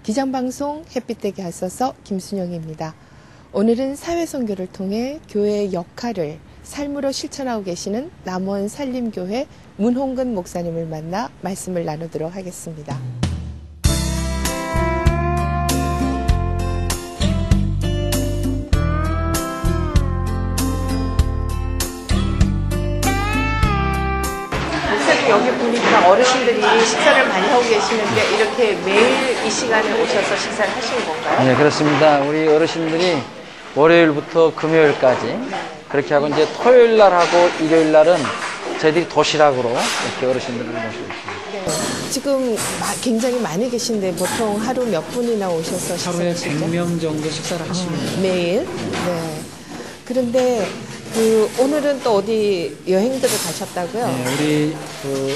기장방송 햇빛되게 하소서 김순영입니다. 오늘은 사회선교를 통해 교회의 역할을 삶으로 실천하고 계시는 남원 산림교회 문홍근 목사님을 만나 말씀을 나누도록 하겠습니다. 여기 보니까 어르신들이 식사를 많이 하고 계시는데 이렇게 매일 이 시간에 오셔서 식사를 하시는 건가요? 네, 그렇습니다. 우리 어르신들이 월요일부터 금요일까지 그렇게 하고 이제 토요일 날하고 일요일 날은 저희들이 도시락으로 이렇게 어르신들을 모시고 있습니다. 네. 지금 굉장히 많이 계신데 보통 하루 몇 분이나 오셔서 하루에 식사하시죠? 100명 정도 식사를 하십니다. 매일? 네. 그런데 오늘은 또 어디 여행들을 가셨다고요? 네, 우리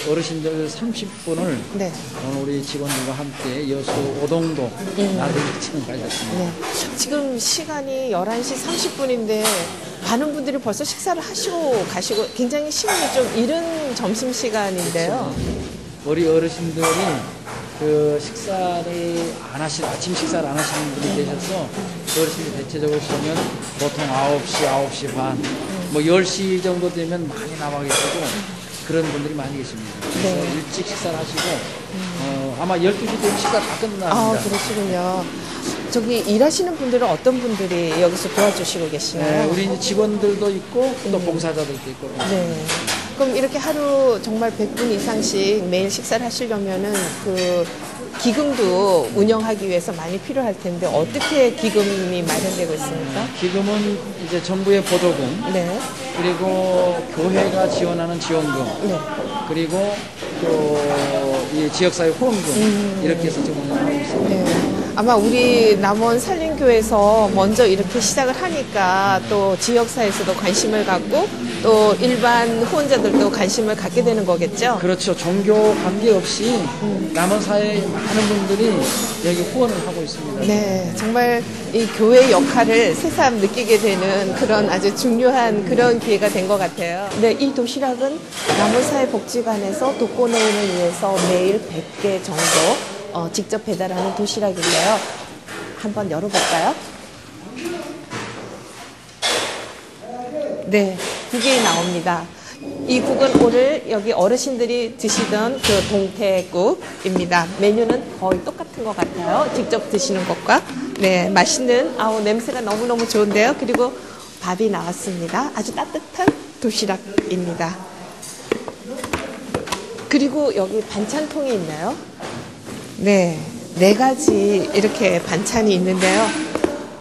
어르신들 30분을 네. 오늘 우리 직원들과 함께 여수 오동도 나들이 지금 가셨습니다. 네. 지금 시간이 11시 30분인데 많은 분들이 벌써 식사를 하시고 가시고 굉장히 시간이 좀 이른 점심시간인데요. 우리 어르신들이 식사를 안 하시는, 아침 식사를 안 하시는 분이 계셔서 어르신들이 대체적으로 보면 보통 9시, 9시 반, 뭐 10시 정도 되면 많이 나와 계시고 그런 분들이 많이 계십니다. 그래서 네. 일찍 식사를 하시고 아마 12시 되면 식사 다 끝납니다. 아, 그러시군요. 저기 일하시는 분들은 어떤 분들이 여기서 도와주시고 계시나요? 네, 우리 이제 직원들도 있고 또 봉사자들도 있고. 네. 그럼 이렇게 하루 정말 100분 이상씩 매일 식사를 하시려면은 기금도 운영하기 위해서 많이 필요할 텐데 어떻게 기금이 마련되고 있습니까? 기금은 이제 정부의 보조금, 네. 그리고 교회가 지원하는 지원금, 네. 그리고 또 이 지역사회 후원금 이렇게 해서 지금 운영하고 있습니다. 네. 아마 우리 남원 산림교회에서 먼저 이렇게 시작을 하니까 또 지역사회에서도 관심을 갖고 또 일반 후원자들도 관심을 갖게 되는 거겠죠? 그렇죠. 종교 관계없이 남원 사회의 많은 분들이 여기 후원을 하고 있습니다. 네, 정말 이 교회의 역할을 새삼 느끼게 되는 그런 아주 중요한 그런 기회가 된 것 같아요. 네, 이 도시락은 남원사회복지관에서 독거노인을 위해서 매일 100개 정도 직접 배달하는 도시락인데요. 한번 열어볼까요? 네, 국이 나옵니다. 이 국은 오늘 여기 어르신들이 드시던 그 동태국입니다. 메뉴는 거의 똑같은 것 같아요. 직접 드시는 것과. 네, 맛있는, 냄새가 너무너무 좋은데요. 그리고 밥이 나왔습니다. 아주 따뜻한 도시락입니다. 그리고 여기 반찬통이 있나요? 네, 4가지 이렇게 반찬이 있는데요.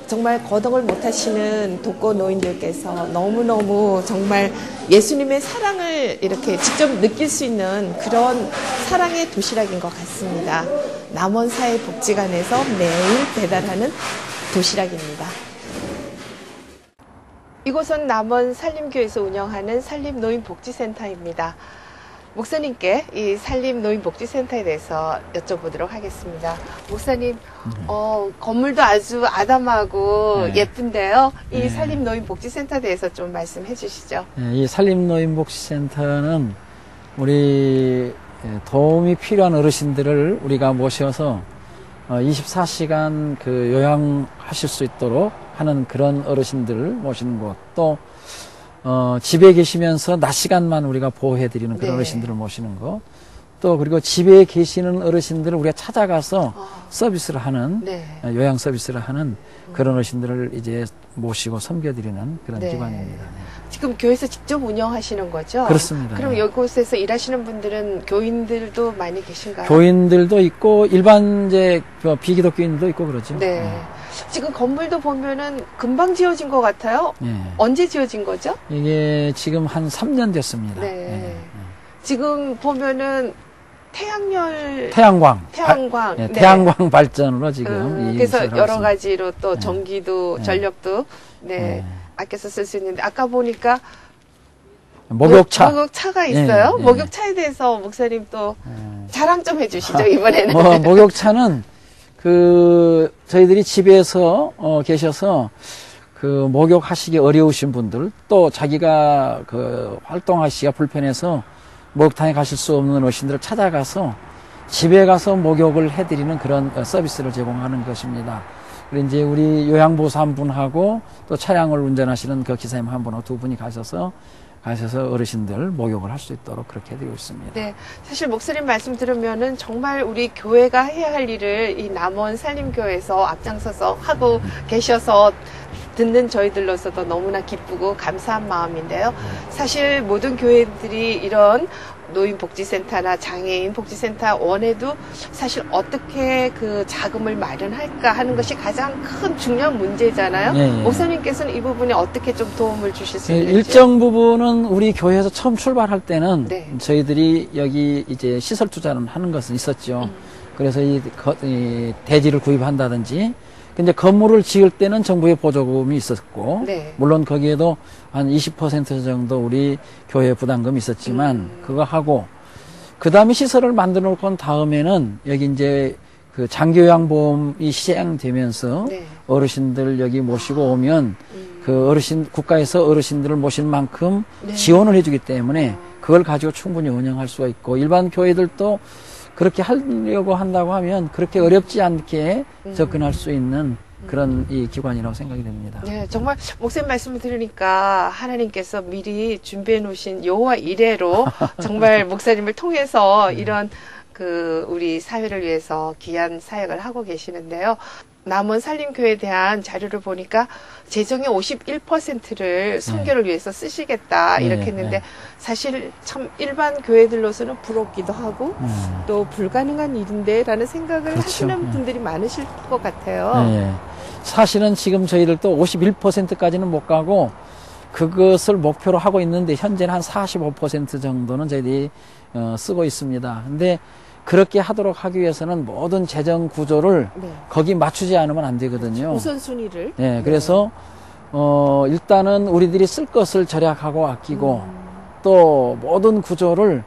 정말 거동을 못하시는 독거노인들께서 너무너무 정말 예수님의 사랑을 이렇게 직접 느낄 수 있는 그런 사랑의 도시락인 것 같습니다. 남원사회복지관에서 매일 배달하는 도시락입니다. 이곳은 남원 산림교회에서 운영하는 산림노인복지센터입니다. 목사님께 이 산림노인복지센터에 대해서 여쭤보도록 하겠습니다. 목사님, 건물도 아주 아담하고 예쁜데요. 이 산림노인복지센터에 대해서 좀 말씀해 주시죠. 이 산림노인복지센터는 우리 도움이 필요한 어르신들을 우리가 모셔서 24시간 요양하실 수 있도록 하는 그런 어르신들을 모시는 곳, 또 집에 계시면서 낮 시간만 우리가 보호해드리는 그런 어르신들을 모시는 것, 또 그리고 집에 계시는 어르신들을 우리가 찾아가서 서비스를 하는, 요양 서비스를 하는 그런 어르신들을 이제 모시고 섬겨드리는 그런 기관입니다. 지금 교회에서 직접 운영하시는 거죠? 그렇습니다. 그럼 이곳에서 일하시는 분들은 교인들도 많이 계신가요? 교인들도 있고 일반 비기독교인들도 있고 그러죠. 네. 지금 건물도 보면은 금방 지어진 것 같아요. 언제 지어진 거죠? 이게 지금 한 3년 됐습니다. 네. 지금 보면은 태양광. 태양광 발전으로 지금. 그래서 여러 가지로 또 전기도, 전력도, 아껴서 쓸 수 있는데, 아까 보니까 목욕차가 있어요. 목욕차에 대해서 목사님 또 자랑 좀 해주시죠, 이번에는. 목욕차는 저희들이 집에서 계셔서 목욕하시기 어려우신 분들, 또 자기가 활동하시기가 불편해서 목욕탕에 가실 수 없는 어르신들을 찾아가서 집에 가서 목욕을 해드리는 그런 서비스를 제공하는 것입니다. 그리고 이제 우리 요양보호사 한 분하고 또 차량을 운전하시는 그 기사님 한 분하고 두 분이 가셔서 어르신들 목욕을 할 수 있도록 그렇게 해드리고 있습니다. 네, 사실 목사님 말씀 들으면은 정말 우리 교회가 해야 할 일을 이 남원 산림교회에서 앞장서서 하고 계셔서 듣는 저희들로서도 너무나 기쁘고 감사한 마음인데요. 사실 모든 교회들이 이런 노인복지센터나 장애인복지센터 원에도 사실 어떻게 그 자금을 마련할까 하는 것이 가장 큰 중요한 문제잖아요. 예, 예. 목사님께서는 이 부분에 어떻게 좀 도움을 주실 수 있는지. 일정 부분은 우리 교회에서 처음 출발할 때는 네. 저희들이 여기 이제 시설 투자를 하는 것은 있었죠. 그래서 이 대지를 구입한다든지 근데 건물을 지을 때는 정부의 보조금이 있었고, 네. 물론 거기에도 한 20% 정도 우리 교회 부담금이 있었지만, 그거 하고, 그 다음에 시설을 만들어 놓고 다음에는 여기 이제 그 장기요양보험이 시행되면서 네. 어르신들 여기 모시고 오면 그 국가에서 어르신들을 모실 만큼 네. 지원을 해주기 때문에 그걸 가지고 충분히 운영할 수가 있고, 일반 교회들도 그렇게 하려고 한다고 하면 그렇게 어렵지 않게 접근할 수 있는 그런 이 기관이라고 생각이 됩니다. 네, 정말 목사님 말씀을 들으니까 하나님께서 미리 준비해 놓으신 여호와 이레로 정말 목사님을 통해서 이런 그 우리 사회를 위해서 귀한 사역을 하고 계시는데요. 남원 산림교회에 대한 자료를 보니까 재정의 51%를 선교를 위해서 쓰시겠다 이렇게 했는데 사실 참 일반 교회들로서는 부럽기도 하고 또 불가능한 일인데 라는 생각을 그렇죠. 하시는 분들이 많으실 것 같아요. 네. 사실은 지금 저희들도 51%까지는 못 가고 그것을 목표로 하고 있는데 현재는 한 45% 정도는 저희들이 쓰고 있습니다. 근데 그렇게 하도록 하기 위해서는 모든 재정 구조를 네. 거기 맞추지 않으면 안 되거든요. 우선순위를. 네, 그래서 일단은 우리들이 쓸 것을 절약하고 아끼고 또 모든 구조를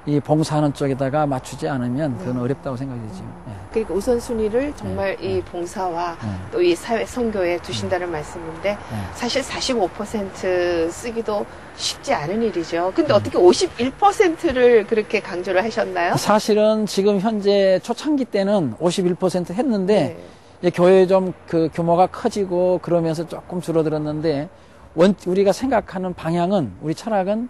이 봉사하는 쪽에다가 맞추지 않으면 그건 어렵다고 생각이 되죠. 네. 그러니까 우선순위를 정말 이 봉사와 또 이 사회 선교에 두신다는 말씀인데 사실 45% 쓰기도 쉽지 않은 일이죠. 근데 어떻게 51%를 그렇게 강조를 하셨나요? 사실은 지금 현재 초창기 때는 51% 했는데 이제 교회 좀 그 규모가 커지고 그러면서 조금 줄어들었는데 우리가 생각하는 방향은 우리 철학은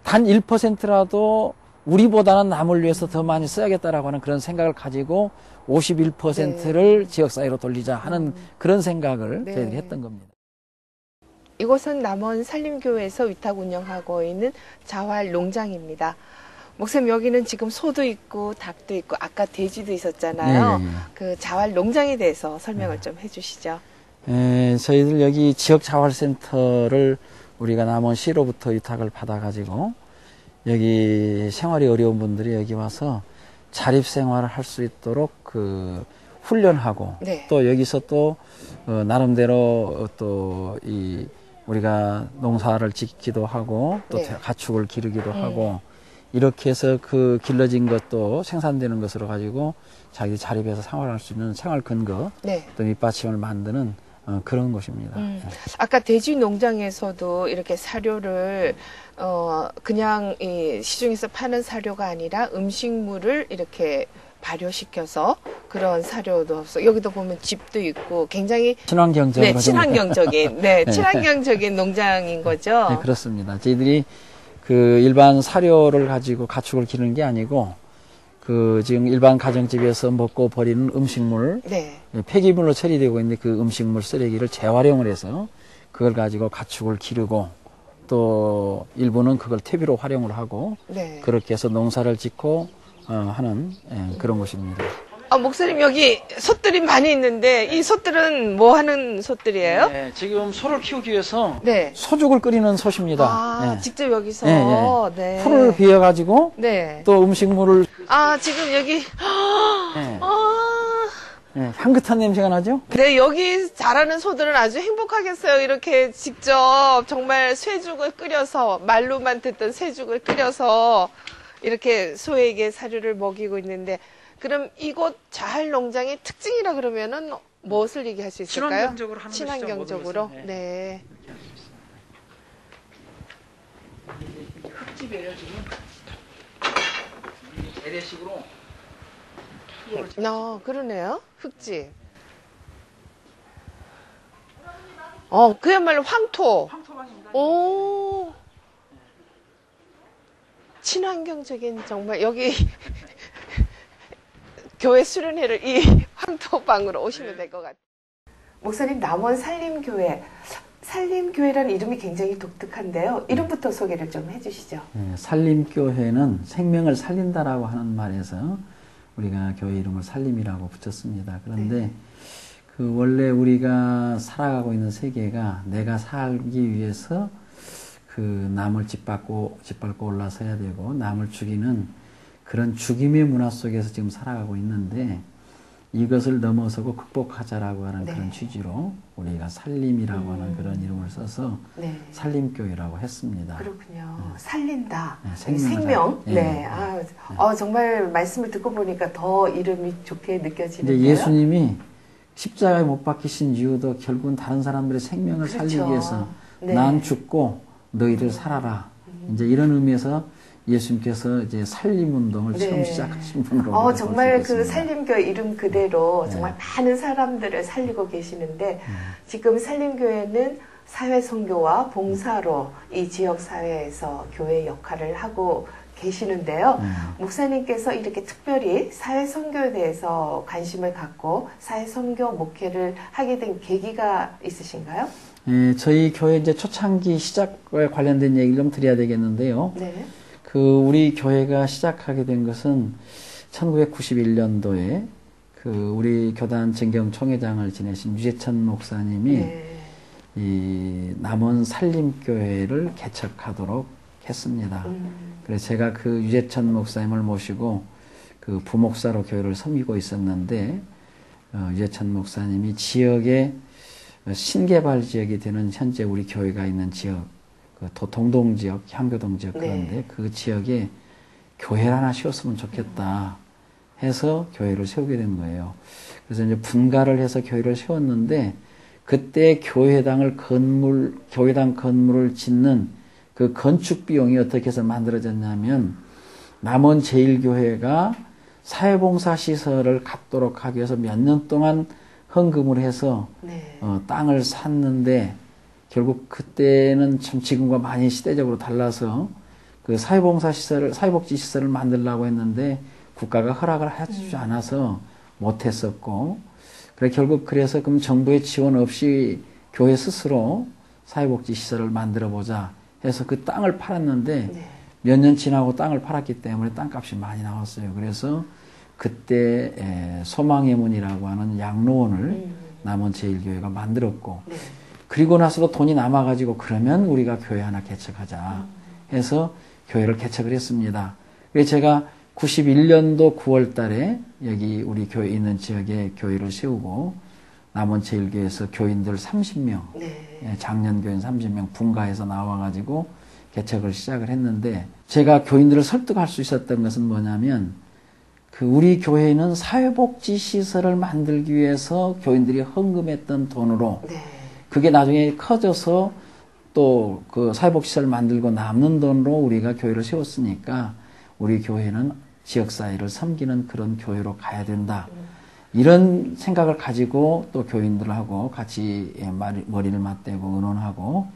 단 1%라도 우리보다는 남을 위해서 더 많이 써야겠다라고 하는 그런 생각을 가지고 51%를 지역사회로 돌리자 하는 그런 생각을 저희들이 했던 겁니다. 이곳은 남원 산림교회에서 위탁 운영하고 있는 자활 농장입니다. 목사님 여기는 지금 소도 있고 닭도 있고 아까 돼지도 있었잖아요. 그 자활 농장에 대해서 설명을 좀 해주시죠. 저희들 여기 지역 자활센터를 우리가 남원시로부터 위탁을 받아가지고 여기 생활이 어려운 분들이 여기 와서 자립생활을 할 수 있도록 그 훈련하고 또 여기서 또 나름대로 또 이 우리가 농사를 짓기도 하고 또 가축을 기르기도 하고 이렇게 해서 그 길러진 것도 생산되는 것으로 가지고 자기 자립해서 생활할 수 있는 생활 근거 또 밑받침을 만드는 그런 곳입니다. 아까 돼지 농장에서도 이렇게 사료를 그냥 이 시중에서 파는 사료가 아니라 음식물을 이렇게 발효시켜서 그런 사료도 없어. 여기도 보면 집도 있고 굉장히 친환경적으로 친환경적인 친환경적인 농장인 거죠. 네, 그렇습니다. 저희들이 그 일반 사료를 가지고 가축을 기르는 게 아니고 그 지금 일반 가정집에서 먹고 버리는 음식물 폐기물로 처리되고 있는 그 음식물 쓰레기를 재활용을 해서 그걸 가지고 가축을 기르고 또 일부는 그걸 퇴비로 활용을 하고 그렇게 해서 농사를 짓고 하는 그런 곳입니다. 목사님 여기 솥들이 많이 있는데 이 솥들은 뭐 하는 솥들이에요? 네, 지금 소를 키우기 위해서 소죽을 끓이는 솥입니다. 직접 여기서 풀을 베어가지고 또 음식물을 지금 여기 향긋한 냄새가 나죠? 네, 여기 자라는 소들은 아주 행복하겠어요. 이렇게 직접 정말 쇠죽을 끓여서 말로만 듣던 쇠죽을 끓여서 이렇게 소에게 사료를 먹이고 있는데 그럼 이곳 자활 농장의 특징이라 그러면은 무엇을 얘기할 수 있을까요? 친환경적으로 하는 친환경적으로. 네. 흙집이에요 지금. 재래식으로 그러네요. 흙집. 그야말로 황토. 황토방입니다. 오. 친환경적인 정말 여기 교회 수련회를 이 황토방으로 오시면 될 것 같아요. 목사님, 남원 산림교회. 산림교회라는 이름이 굉장히 독특한데요. 이름부터 소개를 좀 해주시죠. 네, 산림교회는 생명을 살린다라고 하는 말에서 우리가 교회 이름을 산림이라고 붙였습니다. 그런데 네. 그 원래 우리가 살아가고 있는 세계가 내가 살기 위해서 그 남을 짓밟고 올라서야 되고 남을 죽이는 그런 죽임의 문화 속에서 지금 살아가고 있는데 이것을 넘어서고 극복하자라고 하는 네. 그런 취지로 우리가 산림이라고 하는 그런 이름을 써서 네. 산림교회라고 했습니다. 그렇군요. 살린다. 네, 생명. 네. 네. 정말 말씀을 듣고 보니까 더 이름이 좋게 느껴지는데요. 근데 예수님이 십자가에 못 박히신 이유도 결국은 다른 사람들의 생명을 그렇죠. 살리기 위해서 네. 난 죽고 너희들 살아라. 이제 이런 의미에서 예수님께서 이제 살림운동을 네. 처음 시작하신 분으로 정말 그 산림교회 이름 그대로 정말 많은 사람들을 살리고 계시는데 지금 산림교회는 사회선교와 봉사로 이 지역사회에서 교회 역할을 하고 계시는데요. 목사님께서 이렇게 특별히 사회선교에 대해서 관심을 갖고 사회선교 목회를 하게 된 계기가 있으신가요? 예, 저희 교회 이제 초창기 시작에 관련된 얘기를 좀 드려야 되겠는데요. 네. 우리 교회가 시작하게 된 것은 1991년도에 우리 교단 정경 총회장을 지내신 유재천 목사님이 네. 이 남원 산림교회를 개척하도록 했습니다. 그래서 제가 그 유재천 목사님을 모시고 그 부목사로 교회를 섬기고 있었는데 유재천 목사님이 지역의 신개발 지역이 되는 현재 우리 교회가 있는 지역, 도통동 지역, 향교동 지역 그런데 네. 그 지역에 교회를 하나 세웠으면 좋겠다 해서 교회를 세우게 된 거예요. 그래서 이제 분가를 해서 교회를 세웠는데 그때 교회당 건물을 짓는 그 건축 비용이 어떻게 해서 만들어졌냐면 남원 제일교회가 사회봉사 시설을 갖도록 하기 위해서 몇 년 동안 헌금을 해서 네. 땅을 샀는데 결국 그때는 참 지금과 많이 시대적으로 달라서 그 사회복지 시설을 만들려고 했는데 국가가 허락을 해주지 않아서 못했었고, 그래서 그럼 정부의 지원 없이 교회 스스로 사회복지 시설을 만들어 보자 해서 그 땅을 팔았는데 네. 몇 년 지나고 땅을 팔았기 때문에 땅값이 많이 나왔어요. 그래서 그때 소망의 문이라고 하는 양로원을 남원 제일교회가 만들었고, 네. 그리고 나서도 돈이 남아가지고 그러면 우리가 교회 하나 개척하자 해서 교회를 개척을 했습니다. 그래서 제가 91년도 9월 달에 여기 우리 교회 있는 지역에 교회를 세우고 남원 제일교회에서 교인들 30명, 네. 작년 교인 30명 분가해서 나와가지고 개척을 시작을 했는데 제가 교인들을 설득할 수 있었던 것은 뭐냐면 우리 교회는 사회복지 시설을 만들기 위해서 교인들이 헌금했던 돈으로 네. 그게 나중에 커져서 또 그 사회복지시설 만들고 남는 돈으로 우리가 교회를 세웠으니까 우리 교회는 지역사회를 섬기는 그런 교회로 가야 된다. 이런 생각을 가지고 또 교인들하고 같이 머리를 맞대고 의논하고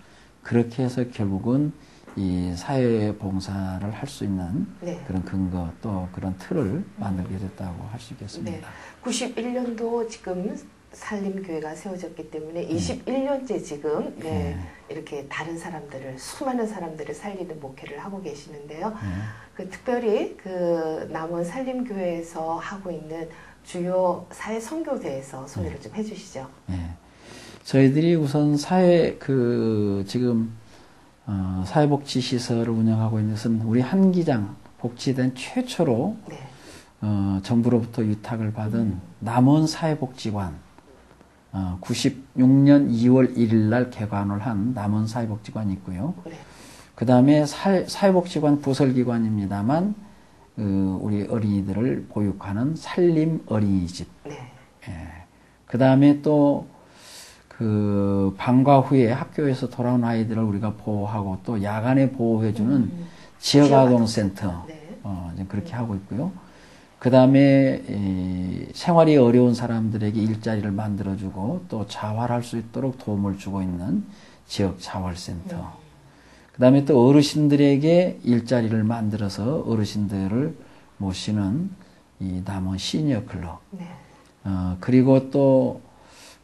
그렇게 해서 결국은 이 사회봉사를 할 수 있는 네. 그런 근거 또 그런 틀을 만들게 됐다고 할 수 있겠습니다. 네. 91년도 지금 산림교회가 세워졌기 때문에 21년째 지금 이렇게 다른 사람들을 수많은 사람들을 살리는 목회를 하고 계시는데요. 특별히 그 남원 산림교회에서 하고 있는 주요 사회 선교대에서 소개를 좀 해주시죠. 네. 저희들이 우선 지금 사회복지 시설을 운영하고 있는 것은 우리 한기장 복지된 최초로 네. 정부로부터 위탁을 받은 남원 사회복지관 96년 2월 1일 날 개관을 한 남원 사회복지관이 있고요. 네. 그 다음에 사회복지관 부설기관입니다만 우리 어린이들을 보육하는 산림 어린이집. 네. 그 다음에 또 방과 후에 학교에서 돌아온 아이들을 우리가 보호하고 또 야간에 보호해주는 지역아동센터. 네. 이제 그렇게 하고 있고요. 그 다음에 생활이 어려운 사람들에게 일자리를 만들어주고 또 자활할 수 있도록 도움을 주고 있는 지역 자활센터. 그 다음에 또 어르신들에게 일자리를 만들어서 어르신들을 모시는 이 남원 시니어 클럽. 네. 그리고 또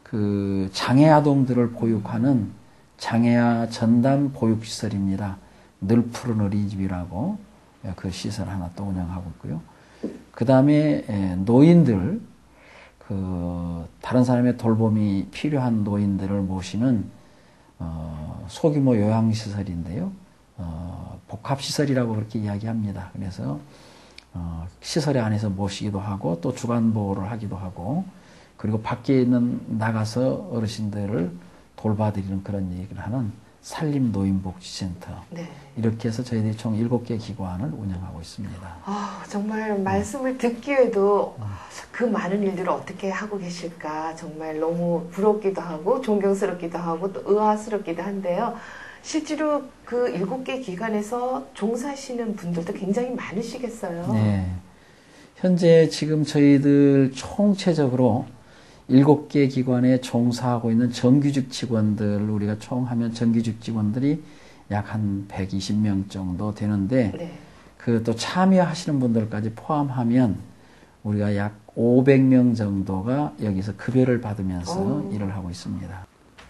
그 장애 아동들을 보육하는 장애아 전담 보육시설입니다. 늘 푸른 어린이집이라고 그 시설 하나 또 운영하고 있고요. 그 다음에 노인들, 그 다른 사람의 돌봄이 필요한 노인들을 모시는 소규모 요양시설인데요. 복합시설이라고 그렇게 이야기합니다. 그래서 시설 안에서 모시기도 하고 또 주간보호를 하기도 하고 그리고 밖에 있는 나가서 어르신들을 돌봐드리는 그런 얘기를 하는 산림노인복지센터. 네. 이렇게 해서 저희들이 총 7개 기관을 운영하고 있습니다. 정말 말씀을 듣기에도 그 많은 일들을 어떻게 하고 계실까 정말 너무 부럽기도 하고 존경스럽기도 하고 또 의아스럽기도 한데요. 실제로 그 7개 기관에서 종사하시는 분들도 굉장히 많으시겠어요. 네. 현재 지금 저희들 총체적으로 7개 기관에 종사하고 있는 정규직 직원들, 우리가 총 하면 정규직 직원들이 약 한 120명 정도 되는데, 네. 그 또 참여하시는 분들까지 포함하면 우리가 약 500명 정도가 여기서 급여를 받으면서 일을 하고 있습니다.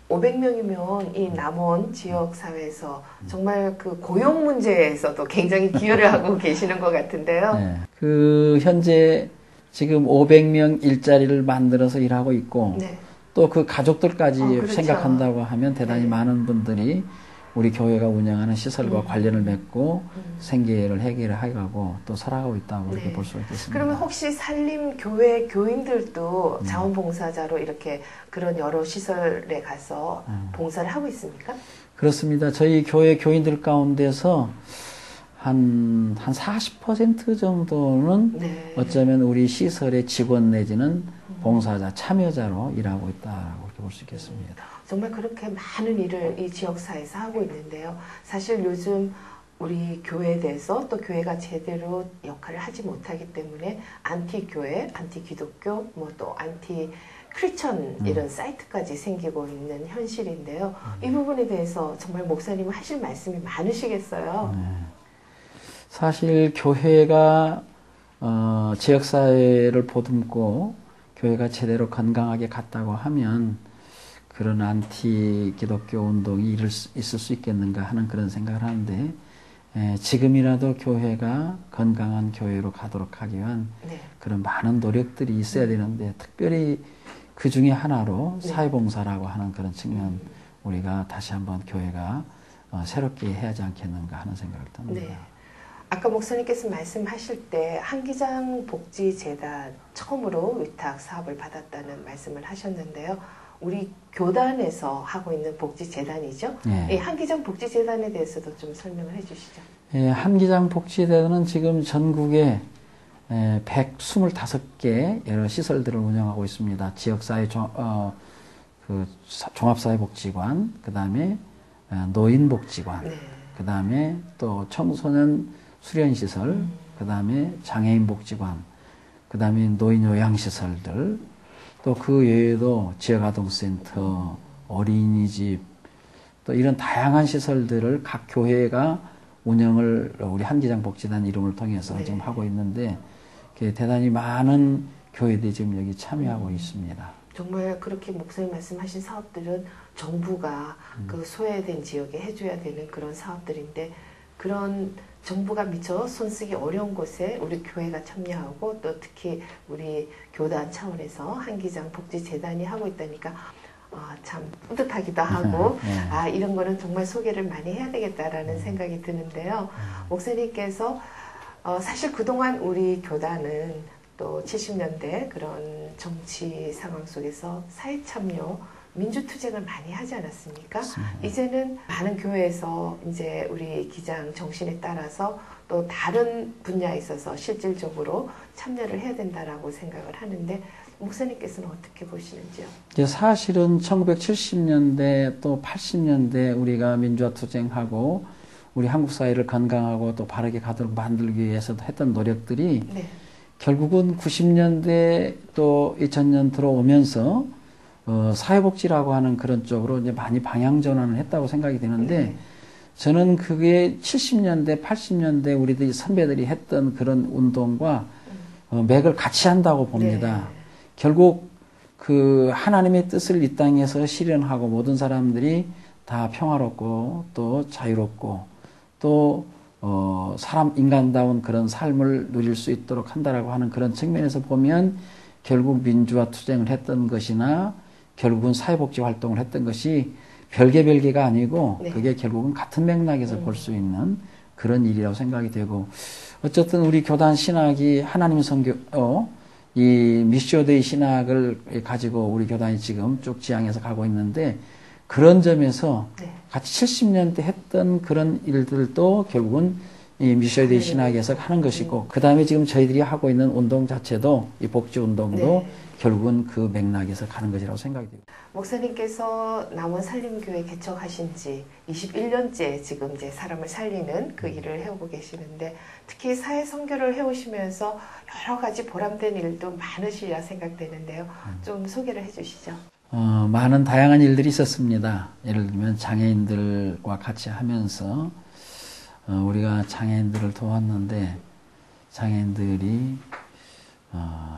500명이면 이 남원 지역사회에서 정말 그 고용 문제에서도 굉장히 기여를 하고 계시는 것 같은데요. 네. 그 현재 지금 500명 일자리를 만들어서 일하고 있고 네. 또 그 가족들까지 그렇죠. 생각한다고 하면 대단히 네. 많은 분들이 우리 교회가 운영하는 시설과 관련을 맺고 생계를 해결하고 또 살아가고 있다고 그렇게 네. 볼 수가 있겠습니다. 그러면 혹시 산림교회 교인들도 자원봉사자로 이렇게 그런 여러 시설에 가서 봉사를 하고 있습니까? 그렇습니다. 저희 교회 교인들 가운데서 한 40% 정도는 네. 어쩌면 우리 시설의 직원 내지는 봉사자, 참여자로 일하고 있다고 그렇게 볼 수 있겠습니다. 정말 그렇게 많은 일을 이 지역사회에서 하고 있는데요. 사실 요즘 우리 교회에 대해서 또 교회가 제대로 역할을 하지 못하기 때문에 안티교회, 안티기독교, 뭐 또 안티 크리스천 이런 사이트까지 생기고 있는 현실인데요. 이 부분에 대해서 정말 목사님은 하실 말씀이 많으시겠어요. 네. 사실 교회가 지역사회를 보듬고 교회가 제대로 건강하게 갔다고 하면 그런 안티 기독교 운동이 있을 수 있겠는가 하는 그런 생각을 하는데 지금이라도 교회가 건강한 교회로 가도록 하기 위한 네. 그런 많은 노력들이 있어야 되는데 특별히 그 중에 하나로 네. 사회봉사라고 하는 그런 측면 우리가 다시 한번 교회가 새롭게 해야 하지 않겠는가 하는 생각을 듭니다. 네. 아까 목사님께서 말씀하실 때 한기장 복지재단 처음으로 위탁 사업을 받았다는 말씀을 하셨는데요. 우리 교단에서 하고 있는 복지재단이죠. 네. 이 한기장 복지재단에 대해서도 좀 설명을 해주시죠. 한기장 복지재단은 지금 전국에 125개 여러 시설들을 운영하고 있습니다. 지역사회 종합사회복지관, 그 다음에 노인복지관, 네. 그 다음에 또 청소년 수련시설, 그 다음에 장애인복지관, 그 다음에 노인요양시설들, 또 그 외에도 지역아동센터, 어린이집, 또 이런 다양한 시설들을 각 교회가 운영을 우리 한기장 복지단 이름을 통해서 네. 지금 하고 있는데 대단히 많은 교회들이 지금 여기 참여하고 있습니다. 정말 그렇게 목사님 말씀하신 사업들은 정부가 그 소외된 지역에 해줘야 되는 그런 사업들인데 그런 정부가 미처 손쓰기 어려운 곳에 우리 교회가 참여하고 또 특히 우리 교단 차원에서 한기장 복지재단이 하고 있다니까 참 뿌듯하기도 하고 네. 이런 거는 정말 소개를 많이 해야 되겠다라는 생각이 드는데요. 목사님께서 사실 그동안 우리 교단은 또 70년대 그런 정치 상황 속에서 사회 참여 민주투쟁을 많이 하지 않았습니까? 맞습니다. 이제는 많은 교회에서 이제 우리 기장 정신에 따라서 또 다른 분야에 있어서 실질적으로 참여를 해야 된다라고 생각을 하는데 목사님께서는 어떻게 보시는지요? 사실은 1970년대 또 80년대 우리가 민주화 투쟁하고 우리 한국 사회를 건강하고 또 바르게 가도록 만들기 위해서 했던 노력들이 네. 결국은 90년대 또 2000년 들어오면서 사회복지라고 하는 그런 쪽으로 이제 많이 방향 전환을 했다고 생각이 되는데 저는 그게 70년대, 80년대 우리들 선배들이 했던 그런 운동과 맥을 같이 한다고 봅니다. 결국 그 하나님의 뜻을 이 땅에서 실현하고 모든 사람들이 다 평화롭고 또 자유롭고 또 사람 인간다운 그런 삶을 누릴 수 있도록 한다라고 하는 그런 측면에서 보면 결국 민주화 투쟁을 했던 것이나 결국은 사회복지 활동을 했던 것이 별개가 아니고 그게 결국은 같은 맥락에서 볼 수 있는 그런 일이라고 생각이 되고 어쨌든 우리 교단 신학이 하나님 선교 이 미시오데이 신학을 가지고 우리 교단이 지금 쭉 지향해서 가고 있는데 그런 점에서 같이 70년대 했던 그런 일들도 결국은 이 미시오데이 신학에서 하는 것이고 그 다음에 지금 저희들이 하고 있는 운동 자체도 이 복지 운동도 결국은 그 맥락에서 가는 것이라고 생각이 됩니다. 목사님께서 남원 산림교회 개척하신 지 21년째 지금 이제 사람을 살리는 그 일을 해오고 계시는데 특히 사회 선교를 해오시면서 여러 가지 보람된 일도 많으시리라 생각되는데요. 좀 소개를 해주시죠. 많은 다양한 일들이 있었습니다. 예를 들면 장애인들과 같이 하면서 우리가 장애인들을 도왔는데 장애인들이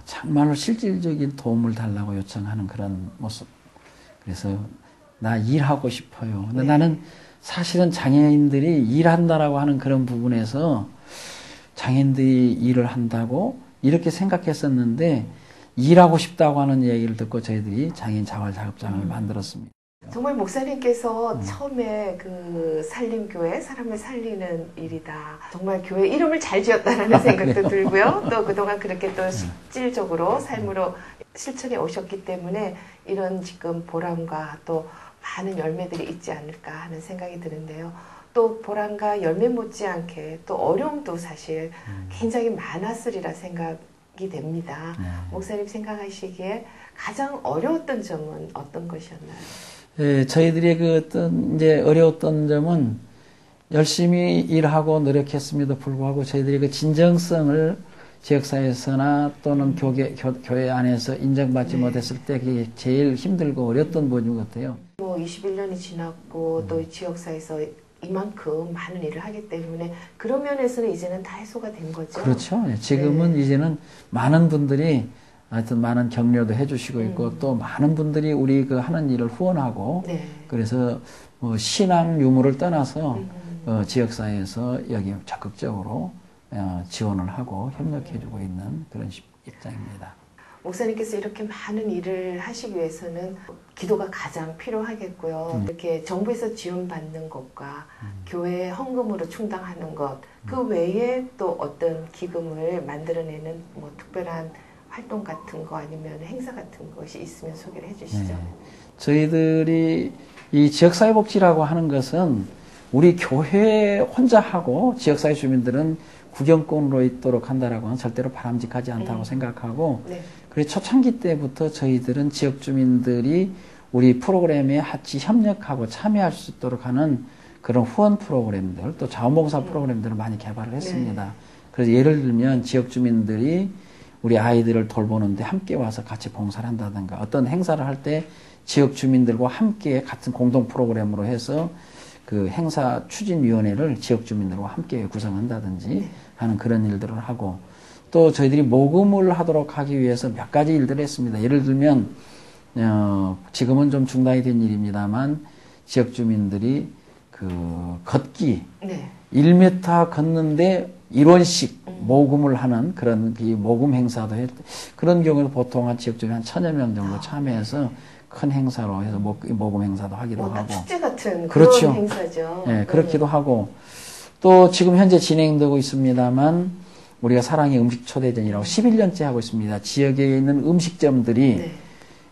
정말로 실질적인 도움을 달라고 요청하는 그런 모습. 그래서 나 일하고 싶어요. 근데 나는 사실은 장애인들이 일한다라고 하는 그런 부분에서 장애인들이 일을 한다고 이렇게 생각했었는데 일하고 싶다고 하는 얘기를 듣고 저희들이 장애인 자활작업장을 만들었습니다. 정말 목사님께서 처음에 그 산림교회 사람을 살리는 일이다. 정말 교회 이름을 잘 지었다라는 생각도 들고요. 또 그동안 그렇게 또 실질적으로 삶으로 실천해 오셨기 때문에 이런 지금 보람과 또 많은 열매들이 있지 않을까 하는 생각이 드는데요. 또 보람과 열매 못지않게 또 어려움도 사실 굉장히 많았으리라 생각이 됩니다. 목사님 생각하시기에 가장 어려웠던 점은 어떤 것이었나요? 예, 저희들의 그 어떤 이제 어려웠던 점은 열심히 일하고 노력했음에도 불구하고 저희들이 그 진정성을 지역사회에서나 또는 교회 안에서 인정받지 못했을 때 그게 제일 힘들고 어려웠던 부분인 것 같아요. 뭐 21년이 지났고 또 지역사회에서 이만큼 많은 일을 하기 때문에 그런 면에서는 이제는 다 해소가 된 거죠. 그렇죠. 지금은 이제는 많은 분들이 하여튼 많은 격려도 해주시고 있고 또 많은 분들이 우리 그 하는 일을 후원하고 그래서 뭐 신앙 유무를 떠나서 지역사회에서 여기 적극적으로 지원을 하고 협력해주고 있는 그런 입장입니다. 목사님께서 이렇게 많은 일을 하시기 위해서는 기도가 가장 필요하겠고요. 이렇게 정부에서 지원받는 것과 교회 헌금으로 충당하는 것, 그 외에 또 어떤 기금을 만들어내는 뭐 특별한 활동 같은 거 아니면 행사 같은 것이 있으면 소개를 해주시죠. 저희들이 이 지역사회복지라고 하는 것은 우리 교회 혼자 하고 지역사회 주민들은 구경꾼으로 있도록 한다라고 하는 절대로 바람직하지 않다고 생각하고 그래서 초창기 때부터 저희들은 지역 주민들이 우리 프로그램에 같이 협력하고 참여할 수 있도록 하는 그런 후원 프로그램들 또 자원봉사 프로그램들을 많이 개발을 했습니다. 그래서 예를 들면 지역 주민들이 우리 아이들을 돌보는데 함께 와서 같이 봉사를 한다든가 어떤 행사를 할 때 지역 주민들과 함께 같은 공동 프로그램으로 해서 그 행사 추진위원회를 지역 주민들과 함께 구성한다든지 하는 그런 일들을 하고 또 저희들이 모금을 하도록 하기 위해서 몇 가지 일들을 했습니다. 예를 들면 지금은 좀 중단이 된 일입니다만 지역 주민들이 그 걷기 1m 걷는데 1원씩 모금을 하는 그런 모금 행사도 그런 경우는 보통 한 지역 주민 한 1000여 명 정도 참여해서 큰 행사로 해서 모금 행사도 하기도 하고 축제 같은 그렇죠. 그런 행사죠. 네, 그렇기도 하고 또 지금 현재 진행되고 있습니다만 우리가 사랑의 음식 초대전이라고 11년째 하고 있습니다. 지역에 있는 음식점들이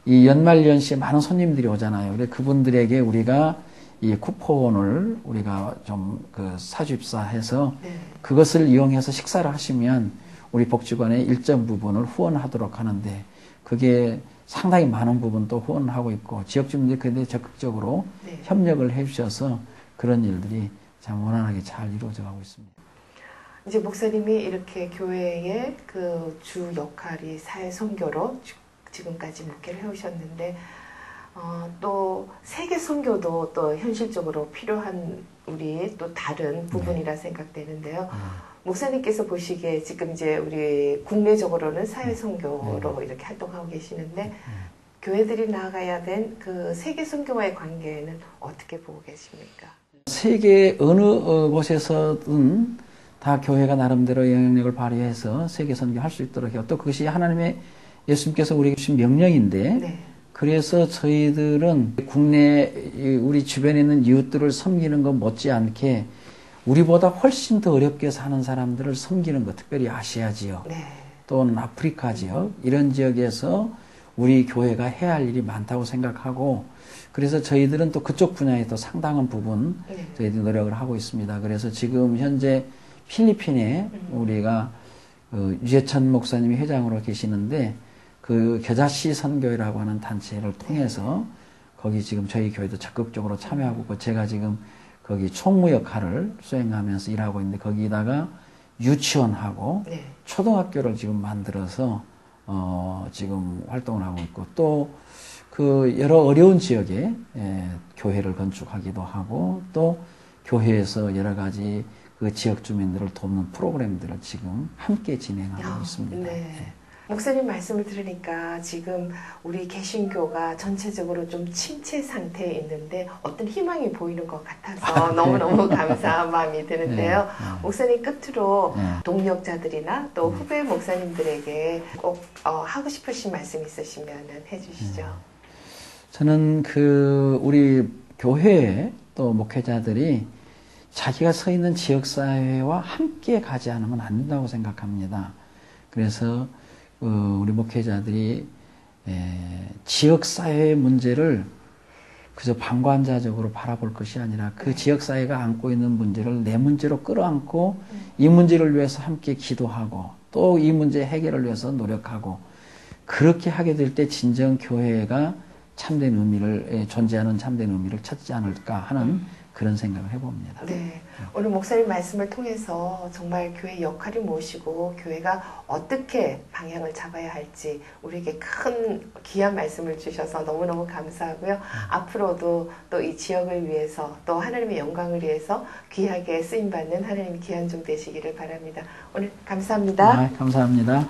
이 연말연시에 많은 손님들이 오잖아요. 그래서 그분들에게 우리가 이 쿠폰을 우리가 좀 그 사주입사해서 그것을 이용해서 식사를 하시면 우리 복지관의 일정 부분을 후원하도록 하는데 그게 상당히 많은 부분도 후원하고 있고 지역 주민들이 그에 적극적으로 협력을 해 주셔서 그런 일들이 참 원활하게 잘 이루어져 가고 있습니다. 이제 목사님이 이렇게 교회의 그 주 역할이 사회 선교로 지금까지 목회를 해오셨는데 또 세계 선교도 또 현실적으로 필요한 우리 또 다른 부분이라 생각되는데요. 목사님께서 보시기에 지금 이제 우리 국내적으로는 사회 선교로 이렇게 활동하고 계시는데 교회들이 나아가야 된 그 세계 선교와의 관계는 어떻게 보고 계십니까? 세계 어느 곳에서든 다 교회가 나름대로 영향력을 발휘해서 세계 선교할 수 있도록 해요. 또 그것이 하나님의 예수님께서 우리에게 주신 명령인데 네. 그래서 저희들은 국내 우리 주변에 있는 이웃들을 섬기는 것 못지않게 우리보다 훨씬 더 어렵게 사는 사람들을 섬기는 것, 특별히 아시아 지역 네. 또는 아프리카 지역 이런 지역에서 우리 교회가 해야 할 일이 많다고 생각하고 그래서 저희들은 또 그쪽 분야에 또 상당한 부분 저희들이 노력을 하고 있습니다. 그래서 지금 현재 필리핀에 우리가 유재천 목사님이 회장으로 계시는데 그 겨자씨 선교회라고 하는 단체를 통해서 거기 지금 저희 교회도 적극적으로 참여하고 있고 제가 지금 거기 총무 역할을 수행하면서 일하고 있는데 거기다가 유치원하고 초등학교를 지금 만들어서 지금 활동을 하고 있고 또 그 여러 어려운 지역에 교회를 건축하기도 하고 또 교회에서 여러 가지 그 지역 주민들을 돕는 프로그램들을 지금 함께 진행하고 있습니다. 네. 목사님 말씀을 들으니까 지금 우리 개신교가 전체적으로 좀 침체 상태에 있는데 어떤 희망이 보이는 것 같아서 너무너무 감사한 마음이 드는데요. 목사님 끝으로 동력자들이나 또 후배 목사님들에게 꼭 하고 싶으신 말씀 있으시면 해주시죠. 저는 우리 교회 또 목회자들이 자기가 서 있는 지역사회와 함께 가지 않으면 안 된다고 생각합니다. 그래서 우리 목회자들이 지역사회의 문제를 그저 방관자적으로 바라볼 것이 아니라 그 지역사회가 안고 있는 문제를 내 문제로 끌어안고 이 문제를 위해서 함께 기도하고 또 이 문제 해결을 위해서 노력하고 그렇게 하게 될 때 진정 교회가 참된 의미를 존재하는 참된 의미를 찾지 않을까 하는 그런 생각을 해봅니다. 네, 오늘 목사님 말씀을 통해서 정말 교회 역할이 무엇이고 교회가 어떻게 방향을 잡아야 할지 우리에게 큰 귀한 말씀을 주셔서 너무너무 감사하고요. 앞으로도 또 이 지역을 위해서 또 하나님의 영광을 위해서 귀하게 쓰임받는 하나님의 귀한 종 되시기를 바랍니다. 오늘 감사합니다. 감사합니다.